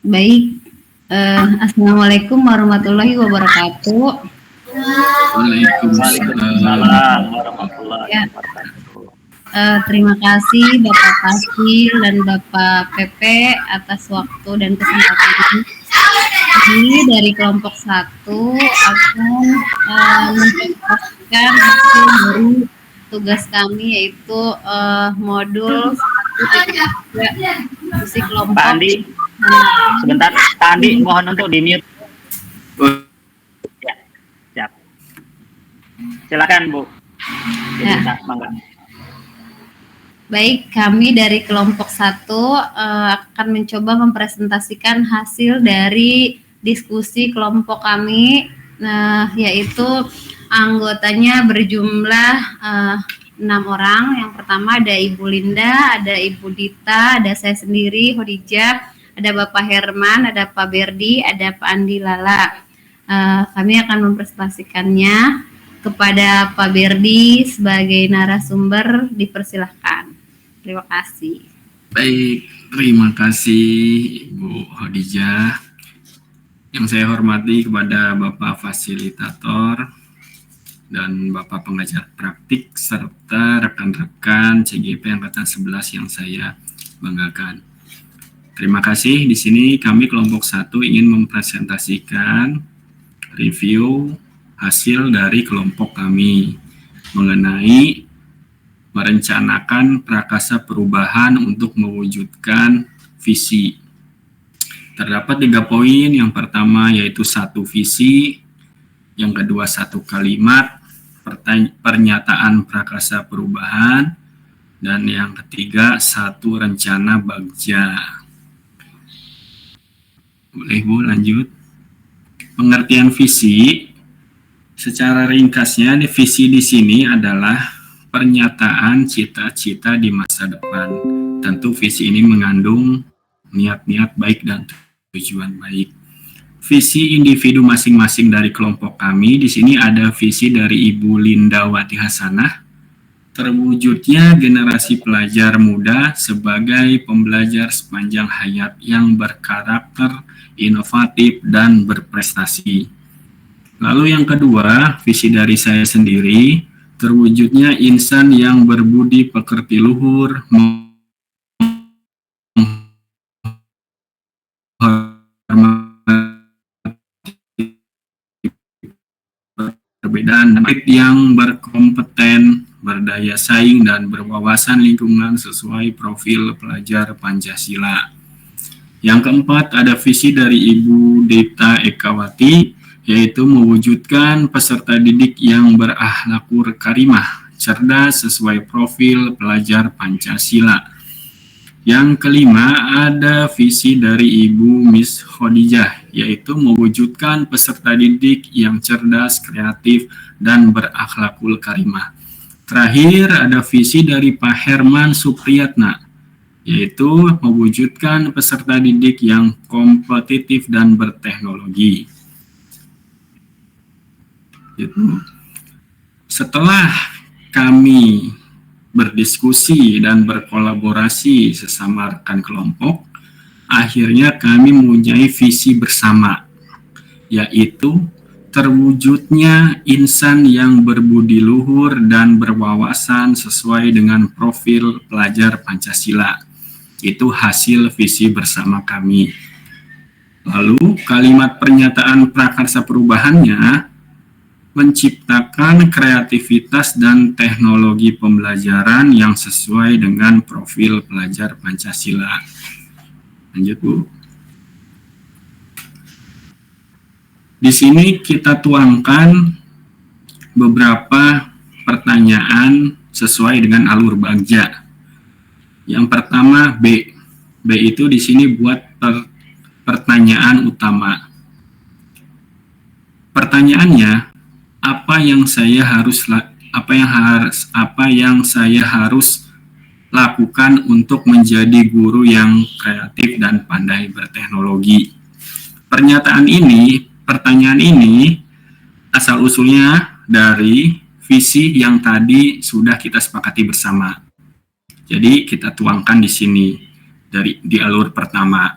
Baik, Assalamualaikum warahmatullahi wabarakatuh. Waalaikumsalam warahmatullahi Ya, wabarakatuh. terima kasih Bapak Fasil dan Bapak PP atas waktu dan kesempatannya. Kami dari kelompok 1 akan mempresentasikan hasil dari tugas kami yaitu modul 1.3 diskusi kelompok. Pak Andi, sebentar. Pak Andi, mohon untuk di-mute. Ya, siap. Silakan, Bu. Ya. Mangga. Baik, kami dari kelompok 1 akan mencoba mempresentasikan hasil dari diskusi kelompok kami, yaitu anggotanya berjumlah 6 orang. Yang pertama ada Ibu Linda, ada Ibu Dita, ada saya sendiri, Hodijah, ada Bapak Herman, ada Pak Berdi, ada Pak Andi Lala. Kami akan mempresentasikannya kepada Pak Berdi sebagai narasumber, dipersilahkan. Terima kasih. Baik, terima kasih Ibu Hodijah. Yang saya hormati kepada Bapak Fasilitator dan Bapak Pengajar Praktik serta rekan-rekan CGP Angkatan 11 yang saya banggakan. Terima kasih. Di sini kami kelompok 1 ingin mempresentasikan review hasil dari kelompok kami mengenai merencanakan prakarsa perubahan untuk mewujudkan visi. Terdapat 3 poin. Yang pertama yaitu 1 visi, yang kedua 1 kalimat pernyataan prakarsa perubahan, dan yang ketiga 1 rencana bagja. Boleh Bu lanjut? Pengertian visi secara ringkasnya, visi di sini adalah pernyataan cita-cita di masa depan. Tentu visi ini mengandung niat-niat baik dan tujuan baik. Visi individu masing-masing dari kelompok kami, di sini ada visi dari Ibu Linda Wati Hasanah, terwujudnya generasi pelajar muda sebagai pembelajar sepanjang hayat yang berkarakter inovatif dan berprestasi. Lalu yang kedua, visi dari saya sendiri, terwujudnya insan yang berbudi pekerti luhur, perbedaan yang berkompeten, berdaya saing, dan berwawasan lingkungan sesuai profil pelajar Pancasila. Yang keempat, ada visi dari Ibu Dita Ekawati, yaitu mewujudkan peserta didik yang berakhlakul karimah, cerdas sesuai profil pelajar Pancasila. Yang kelima, ada visi dari Ibu Miss Hodijah, yaitu mewujudkan peserta didik yang cerdas, kreatif, dan berakhlakul karimah. Terakhir, ada visi dari Pak Herman Supriyatna, yaitu mewujudkan peserta didik yang kompetitif dan berteknologi. Setelah kami berdiskusi dan berkolaborasi sesama rekan kelompok, akhirnya kami mempunyai visi bersama, yaitu terwujudnya insan yang berbudi luhur dan berwawasan sesuai dengan profil pelajar Pancasila. Itu hasil visi bersama kami. Lalu kalimat pernyataan prakarsa perubahannya menciptakan kreativitas dan teknologi pembelajaran yang sesuai dengan profil pelajar Pancasila. Lanjut, Bu. Di sini kita tuangkan beberapa pertanyaan sesuai dengan alur bagja. Yang pertama B. B itu di sini buat pertanyaan utama. Pertanyaannya, apa yang saya harus lakukan untuk menjadi guru yang kreatif dan pandai berteknologi? Pertanyaan ini asal usulnya dari visi yang tadi sudah kita sepakati bersama. Jadi kita tuangkan di sini di alur pertama.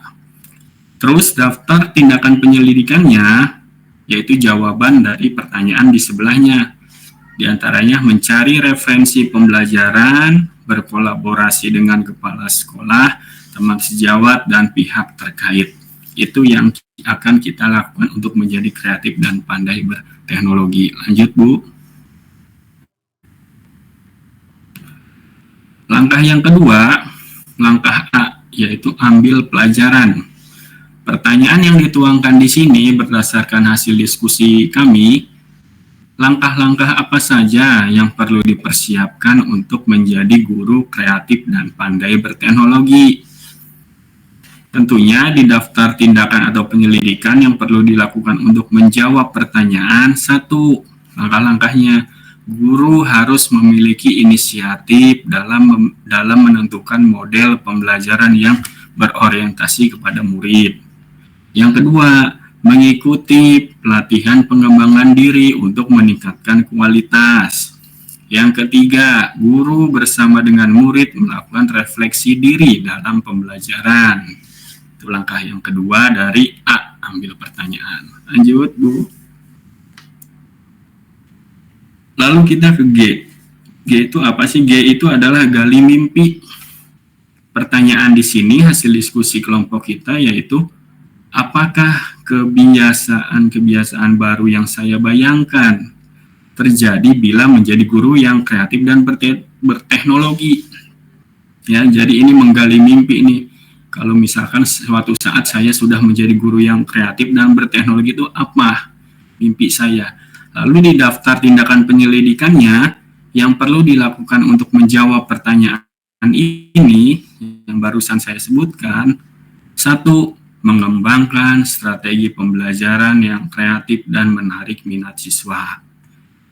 Terus daftar tindakan penyelidikannya, yaitu jawaban dari pertanyaan di sebelahnya. Di antaranya mencari referensi pembelajaran, berkolaborasi dengan kepala sekolah, teman sejawat, dan pihak terkait. Itu yang akan kita lakukan untuk menjadi kreatif dan pandai berteknologi. Lanjut, Bu. Langkah yang kedua, langkah A, yaitu ambil pelajaran. Pertanyaan yang dituangkan di sini berdasarkan hasil diskusi kami, langkah-langkah apa saja yang perlu dipersiapkan untuk menjadi guru kreatif dan pandai berteknologi. Tentunya di daftar tindakan atau penyelidikan yang perlu dilakukan untuk menjawab pertanyaan, 1. Langkah-langkahnya, guru harus memiliki inisiatif dalam menentukan model pembelajaran yang berorientasi kepada murid. Yang kedua, mengikuti pelatihan pengembangan diri untuk meningkatkan kualitas. Yang ketiga, guru bersama dengan murid melakukan refleksi diri dalam pembelajaran. Itu langkah yang kedua dari A, ambil pertanyaan. Lanjut, Bu. Lalu kita ke G. G itu apa sih? G itu adalah gali mimpi. Pertanyaan di sini hasil diskusi kelompok kita yaitu, apakah kebiasaan-kebiasaan baru yang saya bayangkan terjadi bila menjadi guru yang kreatif dan berteknologi? Ya, jadi ini menggali mimpi nih. Kalau misalkan suatu saat saya sudah menjadi guru yang kreatif dan berteknologi, itu apa mimpi saya? Lalu di daftar tindakan penyelidikannya yang perlu dilakukan untuk menjawab pertanyaan ini yang barusan saya sebutkan, 1. Mengembangkan strategi pembelajaran yang kreatif dan menarik minat siswa.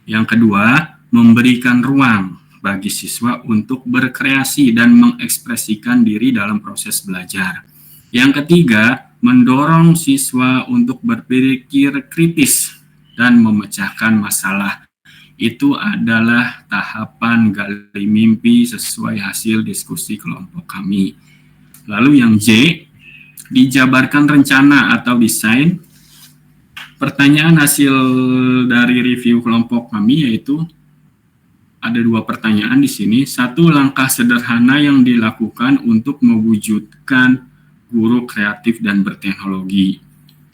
Yang kedua, memberikan ruang bagi siswa untuk berkreasi dan mengekspresikan diri dalam proses belajar. Yang ketiga, mendorong siswa untuk berpikir kritis dan memecahkan masalah. Itu adalah tahapan gali mimpi sesuai hasil diskusi kelompok kami. Lalu yang J, dijabarkan rencana atau desain. Pertanyaan hasil dari review kelompok kami yaitu ada 2 pertanyaan di sini. 1, langkah sederhana yang dilakukan untuk mewujudkan guru kreatif dan berteknologi.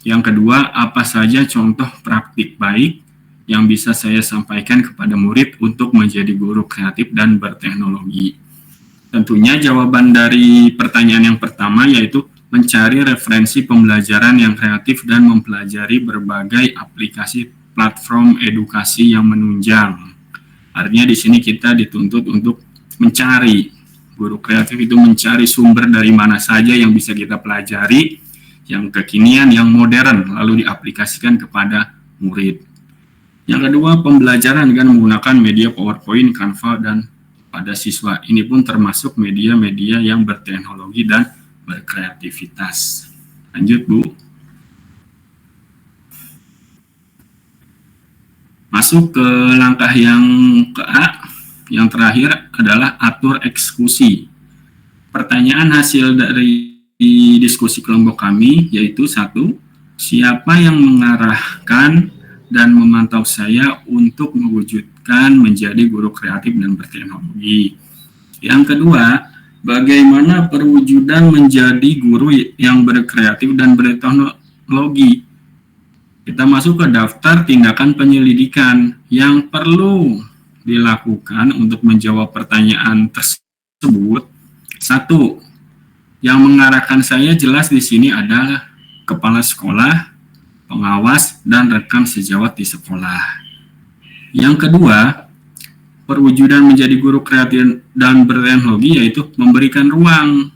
Yang kedua, apa saja contoh praktik baik yang bisa saya sampaikan kepada murid untuk menjadi guru kreatif dan berteknologi. Tentunya jawaban dari pertanyaan yang pertama yaitu mencari referensi pembelajaran yang kreatif dan mempelajari berbagai aplikasi platform edukasi yang menunjang. Artinya di sini kita dituntut untuk mencari, guru kreatif itu mencari sumber dari mana saja yang bisa kita pelajari, yang kekinian, yang modern, lalu diaplikasikan kepada murid. Yang kedua, pembelajaran dengan menggunakan media PowerPoint, Canva, dan pada siswa. Ini pun termasuk media-media yang berteknologi dan berkreativitas. Lanjut, Bu. Masuk ke langkah yang ke A, yang terakhir adalah atur eksekusi. Pertanyaan hasil dari diskusi kelompok kami yaitu 1, siapa yang mengarahkan dan memantau saya untuk mewujudkan menjadi guru kreatif dan berteknologi. Yang kedua, bagaimana perwujudan menjadi guru yang berkreatif dan berteknologi? Kita masuk ke daftar tindakan penyelidikan yang perlu dilakukan untuk menjawab pertanyaan tersebut. 1, yang mengarahkan saya jelas di sini adalah kepala sekolah, pengawas, dan rekan sejawat di sekolah. Yang kedua, perwujudan menjadi guru kreatif dan berteknologi yaitu memberikan ruang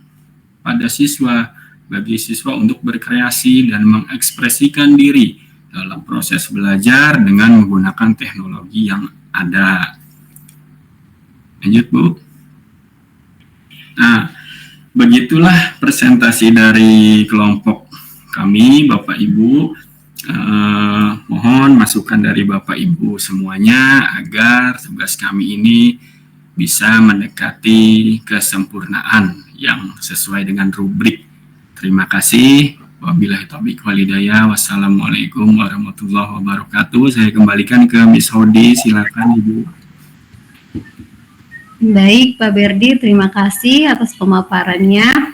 pada siswa, bagi siswa untuk berkreasi dan mengekspresikan diri dalam proses belajar dengan menggunakan teknologi yang ada. Lanjut, Bu. Nah, begitulah presentasi dari kelompok kami, Bapak Ibu. Mohon masukan dari Bapak Ibu semuanya agar tugas kami ini bisa mendekati kesempurnaan yang sesuai dengan rubrik. Terima kasih. Wabillahi taufiq wal hidayah. Wassalamualaikum warahmatullahi wabarakatuh. Saya kembalikan ke Miss Hodi, silakan Ibu. Baik, Pak Berdi, terima kasih atas pemaparannya.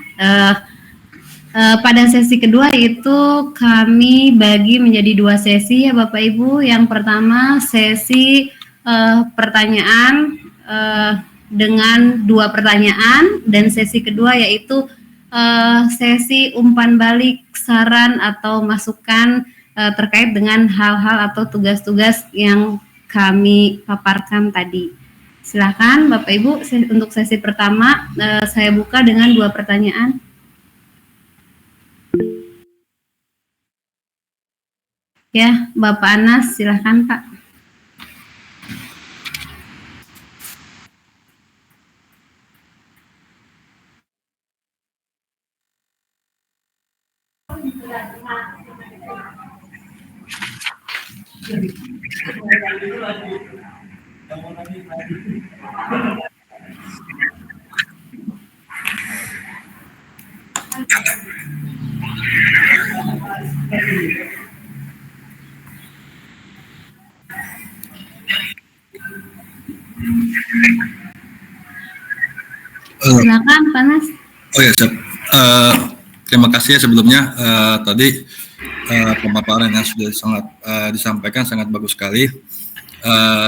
Pada sesi kedua itu kami bagi menjadi 2 sesi ya Bapak Ibu. Yang pertama sesi pertanyaan dengan 2 pertanyaan, dan sesi kedua yaitu sesi umpan balik saran atau masukan terkait dengan hal-hal atau tugas-tugas yang kami paparkan tadi. Silakan Bapak Ibu, untuk sesi pertama saya buka dengan 2 pertanyaan. Ya, Bapak Anas, silakan Pak. Silakan Pak Anas. Oh ya, terima kasih ya sebelumnya. Tadi pemaparan yang sudah sangat disampaikan sangat bagus sekali.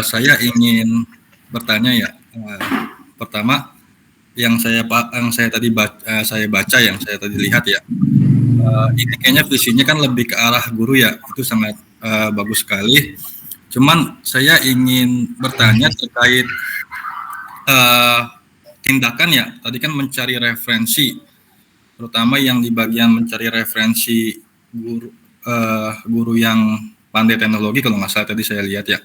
Saya ingin bertanya ya. Pertama, yang saya tadi baca, yang saya tadi lihat ya. Ini kayaknya visinya kan lebih ke arah guru ya. Itu sangat bagus sekali. Cuman saya ingin bertanya terkait tindakan ya. Tadi kan mencari referensi, terutama yang di bagian mencari referensi guru yang pandai teknologi kalau nggak salah tadi saya lihat ya.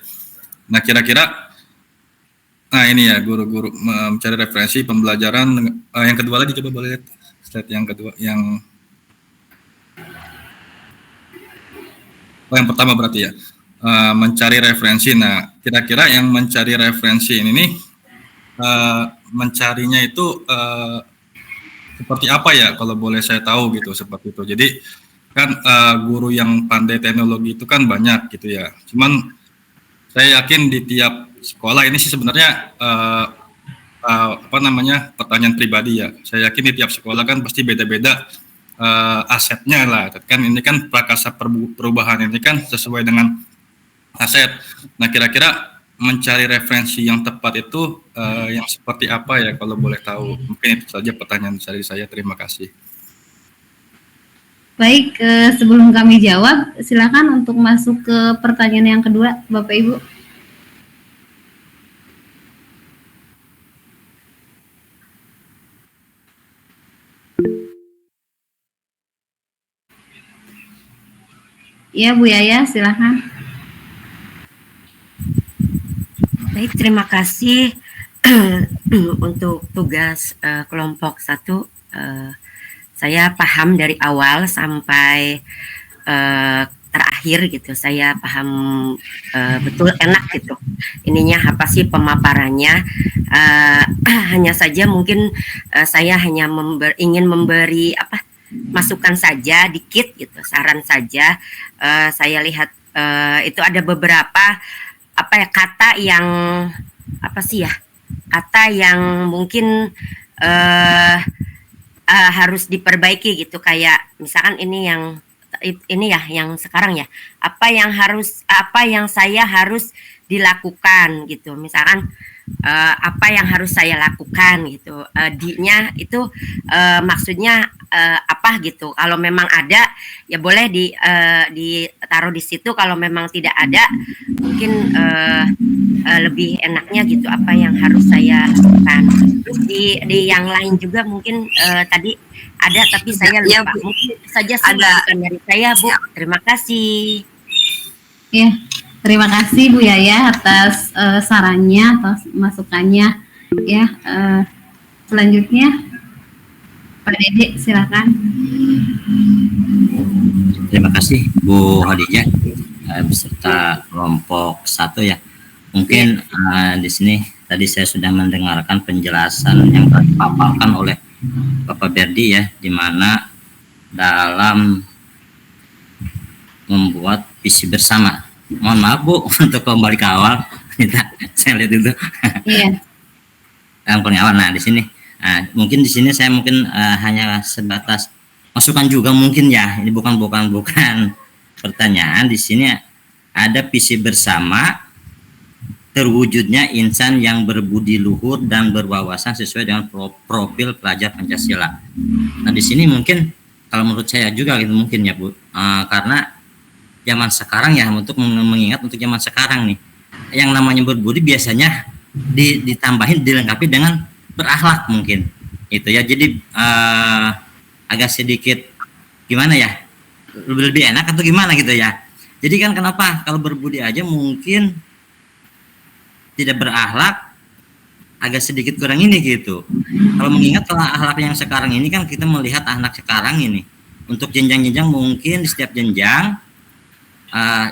Nah kira-kira, nah ini ya guru-guru mencari referensi pembelajaran. Yang kedua lagi coba boleh lihat slide yang kedua, yang pertama berarti ya mencari referensi. Nah kira-kira yang mencari referensi ini mencarinya itu seperti apa ya kalau boleh saya tahu gitu, seperti itu. Jadi kan guru yang pandai teknologi itu kan banyak gitu ya. Cuman saya yakin di tiap sekolah ini sih sebenarnya pertanyaan pribadi ya. Saya yakin di tiap sekolah kan pasti beda-beda asetnya lah. Kan ini kan prakarsa perubahan ini kan sesuai dengan aset. Nah kira-kira mencari referensi yang tepat itu yang seperti apa ya kalau boleh tahu? Mungkin itu saja pertanyaan dari saya. Terima kasih. Baik, sebelum kami jawab, silakan untuk masuk ke pertanyaan yang kedua, Bapak Ibu. Ya, Bu Yaya, silakan. Baik, terima kasih untuk tugas kelompok 1. Saya paham dari awal sampai terakhir gitu. Saya paham betul, enak gitu. Ininya apa sih pemaparannya? Hanya saja mungkin saya hanya ingin memberi masukan saja dikit gitu, saran saja. Saya lihat itu ada beberapa kata yang kata yang mungkin harus diperbaiki gitu, kayak misalkan ini ya yang sekarang ya, apa yang saya harus dilakukan gitu, misalkan apa yang harus saya lakukan gitu, D-nya itu maksudnya apa gitu. Kalau memang ada ya boleh ditaruh di situ, kalau memang tidak ada mungkin lebih enaknya gitu apa yang harus saya lakukan. Terus di yang lain juga mungkin tadi ada tapi saya lupa. Mungkin saja dari saya, Bu. Terima kasih. Ya, terima kasih Bu Yaya atas sarannya, atas masukannya. Ya, selanjutnya Pak Dede, silakan. Terima kasih Bu Hadijah beserta kelompok 1 ya. Mungkin di sini tadi saya sudah mendengarkan penjelasan yang dipaparkan oleh Bapak Berdi ya, di mana dalam membuat visi bersama. Mohon maaf Bu, untuk kembali ke awal, saya lihat itu. Iya. Yang paling awal. Nah di sini, mungkin di sini saya mungkin hanya sebatas masukan juga mungkin ya. Ini bukan pertanyaan. Di sini ada visi bersama terwujudnya insan yang berbudi luhur dan berwawasan sesuai dengan profil pelajar Pancasila. Nah di sini mungkin kalau menurut saya juga gitu mungkin ya Bu, karena zaman sekarang ya, untuk mengingat untuk zaman sekarang nih, yang namanya berbudi biasanya ditambahin dilengkapi dengan berakhlak mungkin itu ya. Jadi agak sedikit gimana ya, lebih enak atau gimana gitu ya. Jadi kan kenapa kalau berbudi aja mungkin tidak berakhlak agak sedikit kurang ini gitu. Kalau mengingat kalau akhlak yang sekarang ini kan kita melihat anak sekarang ini untuk jenjang-jenjang mungkin di setiap jenjang,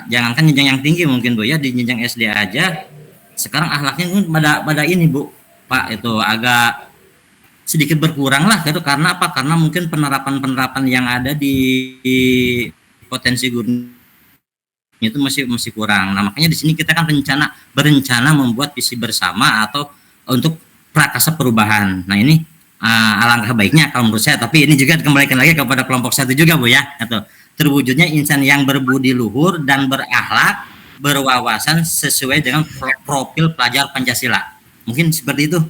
jangankan jenjang yang tinggi mungkin Bu ya, di jenjang SD aja sekarang akhlaknya pun pada ini Bu Pak, itu agak sedikit berkurang lah gitu. Karena apa? Karena mungkin penerapan yang ada di potensi guru itu masih kurang. Nah makanya di sini kita kan berencana membuat visi bersama atau untuk prakasa perubahan. Nah ini alangkah baiknya kalau menurut saya, tapi ini juga dikembalikan lagi kepada kelompok 1 juga Bu ya, atau terwujudnya insan yang berbudi luhur dan berakhlak, berwawasan sesuai dengan profil pelajar Pancasila. Mungkin seperti itu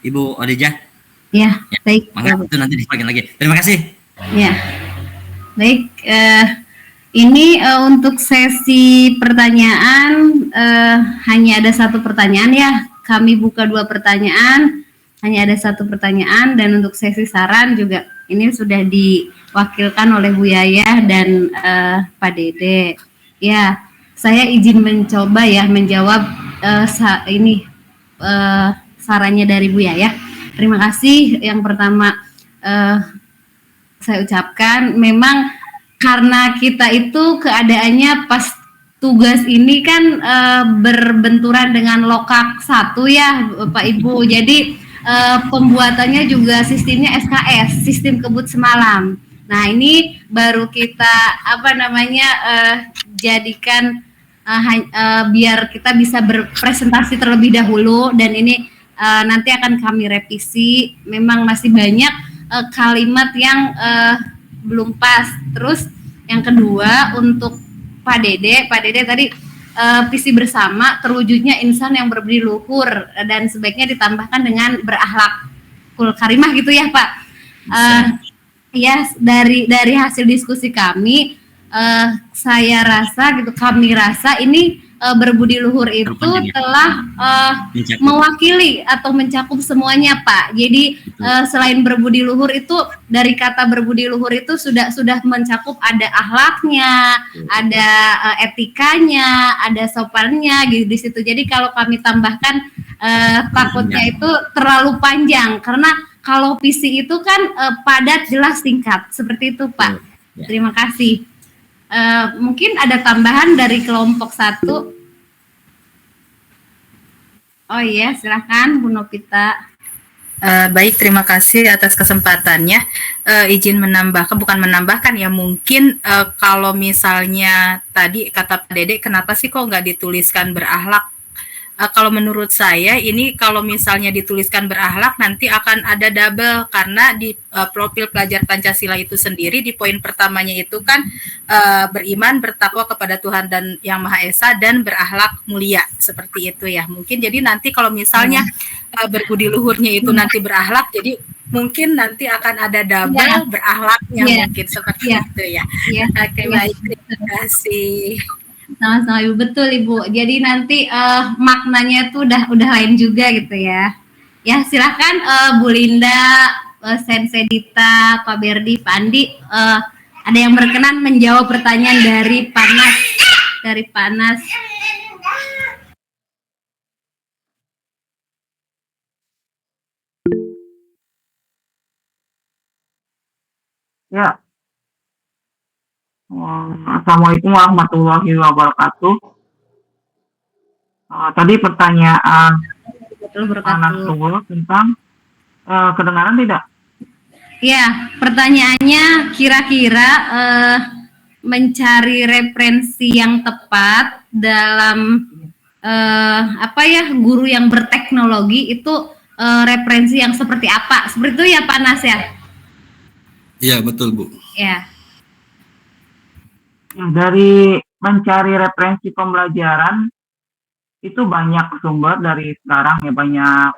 Ibu Odijah. Ya, baik. Maka itu nanti dibagikan lagi. Terima kasih. Ya, baik. Ini untuk sesi pertanyaan hanya ada 1 pertanyaan ya. Kami buka 2 pertanyaan, hanya ada 1 pertanyaan, dan untuk sesi saran juga ini sudah diwakilkan oleh Bu Yaya dan Pak Dede. Ya, saya izin mencoba ya menjawab sarannya dari Bu Yaya. Terima kasih. Yang pertama saya ucapkan, memang karena kita itu keadaannya pas tugas ini kan berbenturan dengan lokak 1 ya Pak Ibu. Jadi pembuatannya juga sistemnya SKS, sistem kebut semalam. Nah ini baru kita jadikan biar kita bisa berpresentasi terlebih dahulu, dan ini nanti akan kami revisi. Memang masih banyak kalimat yang belum pas. Terus yang kedua untuk Pak Dede tadi visi bersama terwujudnya insan yang berbudi luhur dan sebaiknya ditambahkan dengan berakhlakul karimah gitu ya Pak. Ya dari hasil diskusi kami, kami rasa ini berbudi luhur itu telah mewakili atau mencakup semuanya Pak. Jadi selain berbudi luhur itu, dari kata berbudi luhur itu sudah mencakup ada akhlaknya, ada etikanya, ada sopannya gitu di situ. Jadi kalau kami tambahkan takutnya itu terlalu panjang, karena kalau visi itu kan padat, jelas, singkat, seperti itu Pak. Terima kasih. Mungkin ada tambahan dari kelompok 1. Oh iya, silakan Bu Novita. Baik, terima kasih atas kesempatannya. Izin bukan menambahkan ya, mungkin kalau misalnya tadi kata Pak Dede, kenapa sih kok nggak dituliskan berakhlak? Kalau menurut saya ini kalau misalnya dituliskan berakhlak nanti akan ada double, karena di profil pelajar Pancasila itu sendiri di poin pertamanya itu kan beriman, bertakwa kepada Tuhan dan Yang Maha Esa, dan berakhlak mulia, seperti itu ya. Mungkin jadi nanti kalau misalnya berbudi luhurnya itu nanti berakhlak, jadi mungkin nanti akan ada double berakhlaknya, mungkin seperti itu ya. Oke, baik, terima kasih. Sama-sama Ibu, betul Ibu. Jadi nanti maknanya tuh udah lain juga gitu ya. Ya silakan Bu Linda, Sensei Dita, Pak Berdi, Pak Andi, ada yang berkenan menjawab pertanyaan dari Panas. Ya. Assalamualaikum warahmatullahi wabarakatuh. Tadi pertanyaan anak Tunggu tentang kedengaran tidak? Ya, pertanyaannya kira-kira mencari referensi yang tepat dalam guru yang berteknologi itu referensi yang seperti apa? Seperti itu ya Pak Nas ya? Iya, betul Bu. Ya. Dari mencari referensi pembelajaran itu banyak sumber dari sekarang ya, banyak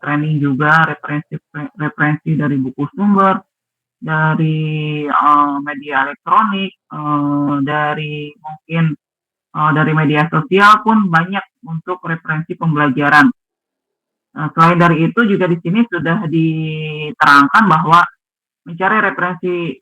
training juga, referensi dari buku sumber, dari media elektronik, dari mungkin dari media sosial pun banyak untuk referensi pembelajaran. Selain dari itu juga di sini sudah diterangkan bahwa mencari referensi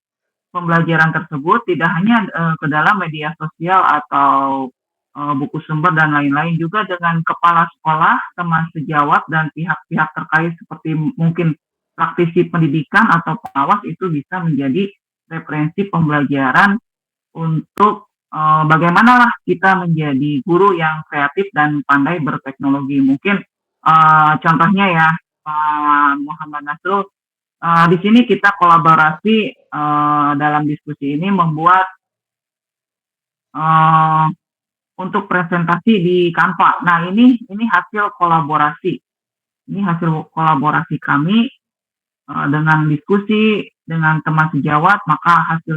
pembelajaran tersebut tidak hanya ke dalam media sosial atau buku sumber dan lain-lain, juga dengan kepala sekolah, teman sejawat, dan pihak-pihak terkait seperti mungkin praktisi pendidikan atau pengawas itu bisa menjadi referensi pembelajaran untuk bagaimana lah kita menjadi guru yang kreatif dan pandai berteknologi. Mungkin contohnya ya Pak Muhammad Nasrul, di sini kita kolaborasi dalam diskusi ini membuat untuk presentasi di Canva. Nah, ini hasil kolaborasi. Ini hasil kolaborasi kami dengan diskusi dengan teman sejawat, maka hasil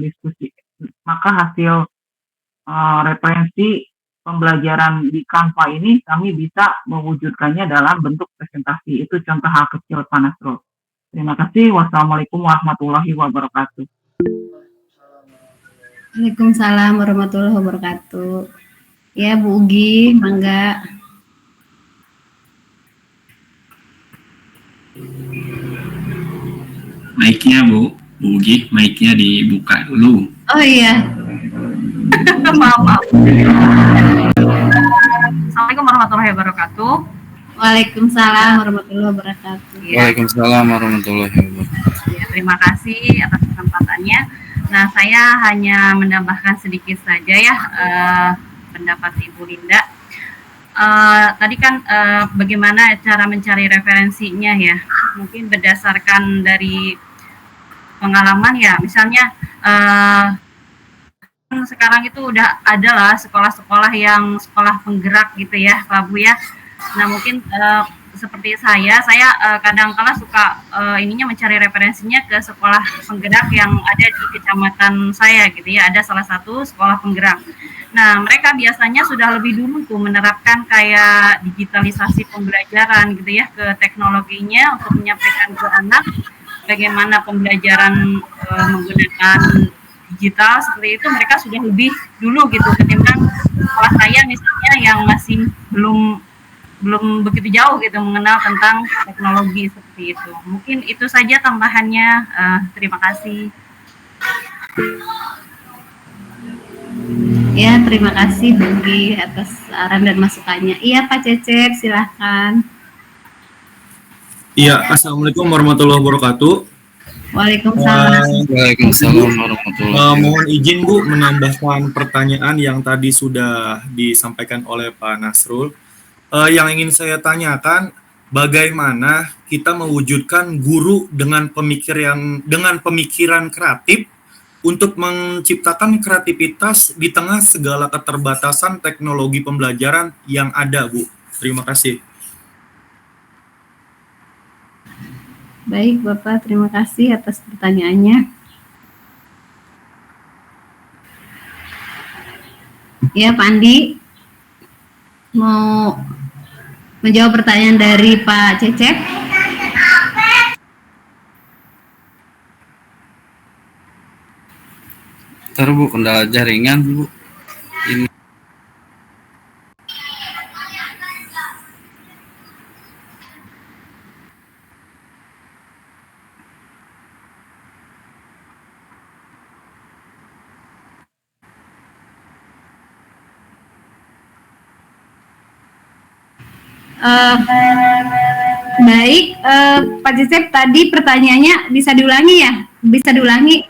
referensi pembelajaran di Canva ini kami bisa mewujudkannya dalam bentuk presentasi. Itu contoh hal kecil Pak Nasrul. Terima kasih. Wassalamualaikum warahmatullahi wabarakatuh. Waalaikumsalam warahmatullahi wabarakatuh. Ya Bu Ugi, mangga. Mic-nya Bu Ugi, mic-nya dibuka dulu. Oh iya. Maaf. Assalamualaikum warahmatullahi wabarakatuh. Waalaikumsalam warahmatullahi wabarakatuh. Waalaikumsalam warahmatullahi wabarakatuh. Ya, terima kasih atas kesempatannya. Nah, saya hanya menambahkan sedikit saja ya pendapat Ibu Linda. Tadi kan bagaimana cara mencari referensinya ya, mungkin berdasarkan dari pengalaman ya, misalnya sekarang itu udah ada lah sekolah-sekolah yang sekolah penggerak gitu ya Pak Bu ya. Nah mungkin seperti saya kadang-kala suka mencari referensinya ke sekolah penggerak yang ada di kecamatan saya gitu ya, ada salah satu sekolah penggerak. Nah mereka biasanya sudah lebih dulu tuh menerapkan kayak digitalisasi pembelajaran gitu ya, ke teknologinya untuk menyampaikan ke anak bagaimana pembelajaran menggunakan digital seperti itu. Mereka sudah lebih dulu gitu ketimbang sekolah saya misalnya yang masih belum begitu jauh gitu mengenal tentang teknologi seperti itu. Mungkin itu saja tambahannya. Terima kasih. Ya, terima kasih Bugi atas saran dan masukannya. Iya Pak Cecep, silahkan. Iya, Assalamualaikum warahmatullahi wabarakatuh. Waalaikumsalam. Waalaikumsalam warahmatullahi wabarakatuh. Mohon izin Bu menambahkan pertanyaan yang tadi sudah disampaikan oleh Pak Nasrul. Yang ingin saya tanyakan, bagaimana kita mewujudkan guru dengan pemikiran kreatif untuk menciptakan kreativitas di tengah segala keterbatasan teknologi pembelajaran yang ada, Bu. Terima kasih. Baik Bapak, terima kasih atas pertanyaannya. Ya Pak Andi, mau menjawab pertanyaan dari Pak Cecep? Ntar Bu, kendala jaringan Bu. Ini. Baik, Pak Cecep, tadi pertanyaannya bisa diulangi ya? Bisa diulangi?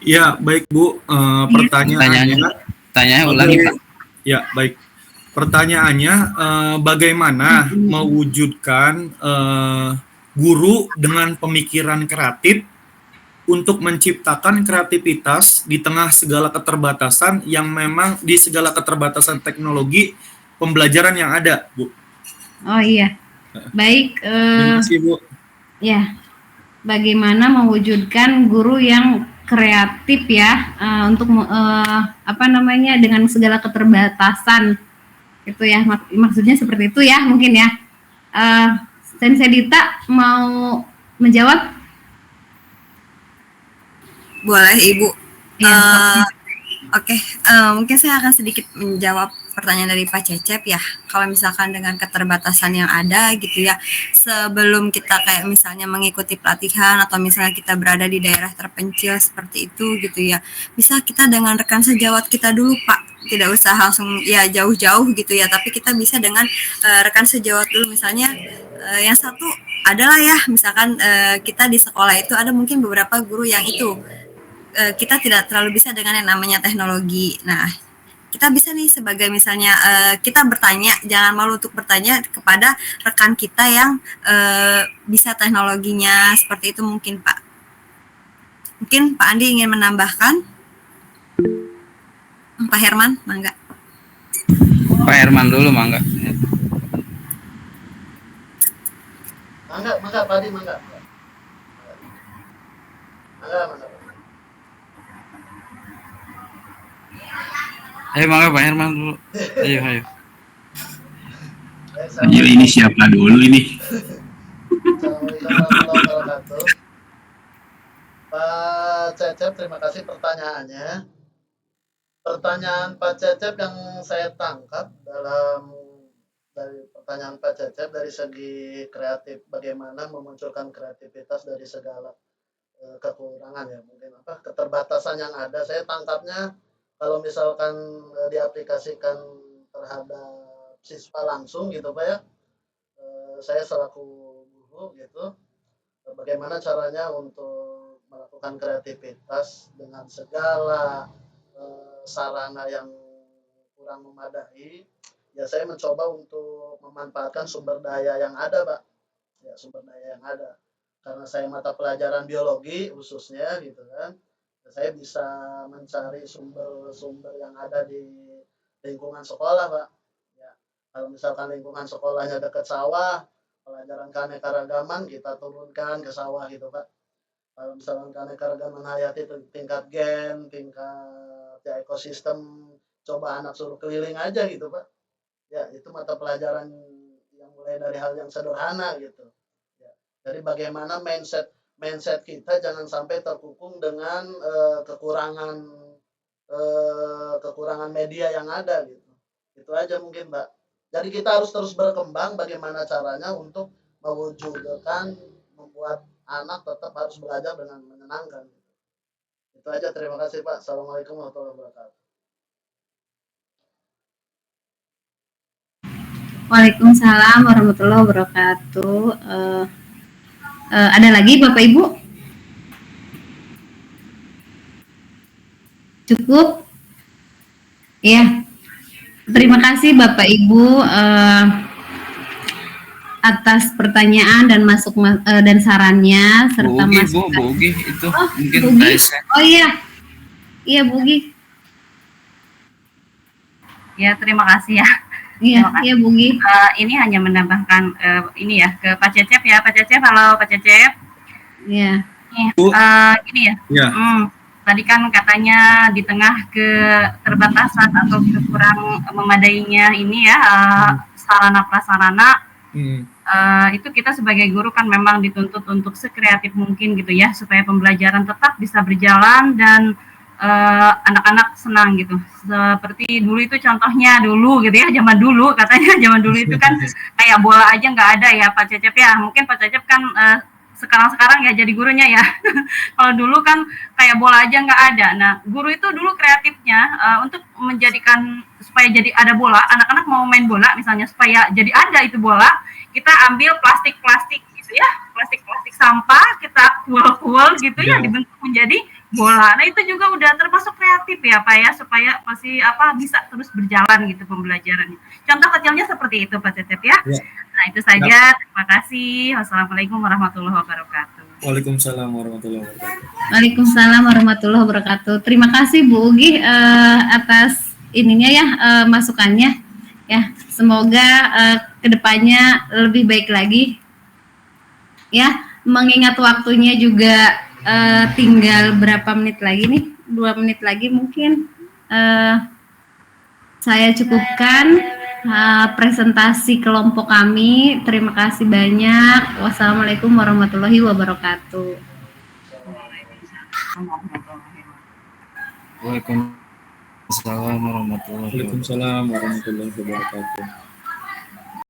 Ya, baik Bu. Pertanyaannya ulangi Pak. Ya, baik. Pertanyaannya, bagaimana mewujudkan guru dengan pemikiran kreatif untuk menciptakan kreativitas di tengah segala keterbatasan yang memang di segala keterbatasan teknologi pembelajaran yang ada, Bu. Oh iya, baik. Terima kasih, Bu. Ya, bagaimana mewujudkan guru yang kreatif ya untuk dengan segala keterbatasan itu ya, maksudnya seperti itu ya mungkin ya. Sensei Dita mau menjawab? Boleh, Ibu. Ya, Oke, mungkin saya akan sedikit menjawab pertanyaan dari Pak Cecep ya. Kalau misalkan dengan keterbatasan yang ada gitu ya, sebelum kita kayak misalnya mengikuti pelatihan atau misalnya kita berada di daerah terpencil seperti itu gitu ya, bisa kita dengan rekan sejawat kita dulu, Pak. Tidak usah langsung ya jauh-jauh gitu ya, tapi kita bisa dengan rekan sejawat dulu. Misalnya yang satu adalah ya, misalkan kita di sekolah itu ada mungkin beberapa guru yang itu kita tidak terlalu bisa dengan yang namanya teknologi. Nah, kita bisa nih sebagai misalnya kita bertanya, jangan malu untuk bertanya kepada rekan kita yang bisa teknologinya seperti itu mungkin, Pak. Mungkin Pak Andi ingin menambahkan? Pak Herman, mangga. Pak Herman dulu, mangga. Mangga, Pak Adi, mangga. Mangga. Ayo mangga Pak Herman dulu. Ayo. Ayo, ini siapa dulu ini? Assalamualaikum warahmatullahi wabarakatuh. Pak Cecep, terima kasih pertanyaannya. Pertanyaan Pak Cecep yang saya tangkap dari pertanyaan Pak Cecep dari segi kreatif, bagaimana memunculkan kreativitas dari segala kekurangan ya, mungkin keterbatasan yang ada. Saya tangkapnya kalau misalkan diaplikasikan terhadap siswa langsung gitu Pak ya, saya selaku guru gitu, bagaimana caranya untuk melakukan kreativitas dengan segala sarana yang kurang memadai, ya saya mencoba untuk memanfaatkan sumber daya yang ada Pak, ya sumber daya yang ada. Karena saya mata pelajaran biologi khususnya gitu kan, saya bisa mencari sumber-sumber yang ada di lingkungan sekolah Pak. Ya, kalau misalkan lingkungan sekolahnya dekat sawah, pelajaran keanekaragaman kita turunkan ke sawah gitu Pak. Kalau misalkan keanekaragaman hayati itu tingkat gen, tingkat ya ekosistem, coba anak suruh keliling aja gitu Pak. Ya, itu mata pelajaran yang mulai dari hal yang sederhana gitu. Ya, jadi bagaimana mindset kita jangan sampai terkukung dengan kekurangan media yang ada gitu. Itu aja mungkin Mbak. Jadi kita harus terus berkembang bagaimana caranya untuk mewujudkan membuat anak tetap harus belajar dengan menyenangkan. Itu aja, terima kasih Pak. Assalamualaikum warahmatullahi wabarakatuh. Waalaikumsalam warahmatullahi wabarakatuh. Ada lagi Bapak Ibu? Cukup? Ya. Terima kasih Bapak Ibu atas pertanyaan dan dan sarannya serta masukan. Bugi itu mungkin Bugi. Oh iya. Iya Bugi. Ya, terima kasih ya. Iya Bugi. Ini hanya menambahkan ini ya ke Pak Cecep ya. Pak Cecep, halo Pak Cecep. Iya. Gini ya. Tadi kan katanya di tengah keterbatasan atau kekurang memadainya ini ya sarana prasarana, itu kita sebagai guru kan memang dituntut untuk sekreatif mungkin gitu ya, supaya pembelajaran tetap bisa berjalan dan anak-anak senang gitu. Seperti dulu itu contohnya dulu gitu ya, zaman dulu katanya zaman dulu itu kan kayak bola aja nggak ada ya Pak Cecep ya. Mungkin Pak Cecep kan sekarang ya jadi gurunya ya. Kalau dulu kan kayak bola aja nggak ada. Nah, guru itu dulu kreatifnya untuk menjadikan supaya jadi ada bola, anak-anak mau main bola misalnya, supaya jadi ada itu bola, kita ambil plastik-plastik gitu ya, plastik-plastik sampah, kita kuel-kuel gitu ya, dibentuk menjadi bola. Nah, itu juga udah termasuk kreatif ya Pak ya, supaya masih bisa terus berjalan gitu pembelajarannya. Contoh kecilnya seperti itu Pak Cecep ya. Nah, itu saja. Terima kasih. Wassalamualaikum warahmatullahi wabarakatuh. Waalaikumsalam warahmatullahi wabarakatuh. Waalaikumsalam warahmatullahi wabarakatuh. Terima kasih Bu Ugi atas ininya ya, masukannya ya. Semoga kedepannya lebih baik lagi ya. Mengingat waktunya juga tinggal berapa menit lagi nih, 2 menit lagi mungkin. Saya cukupkan presentasi kelompok kami. Terima kasih banyak. Wassalamualaikum warahmatullahi wabarakatuh. Waalaikumsalam warahmatullahi wabarakatuh. Waalaikumsalam warahmatullahi wabarakatuh.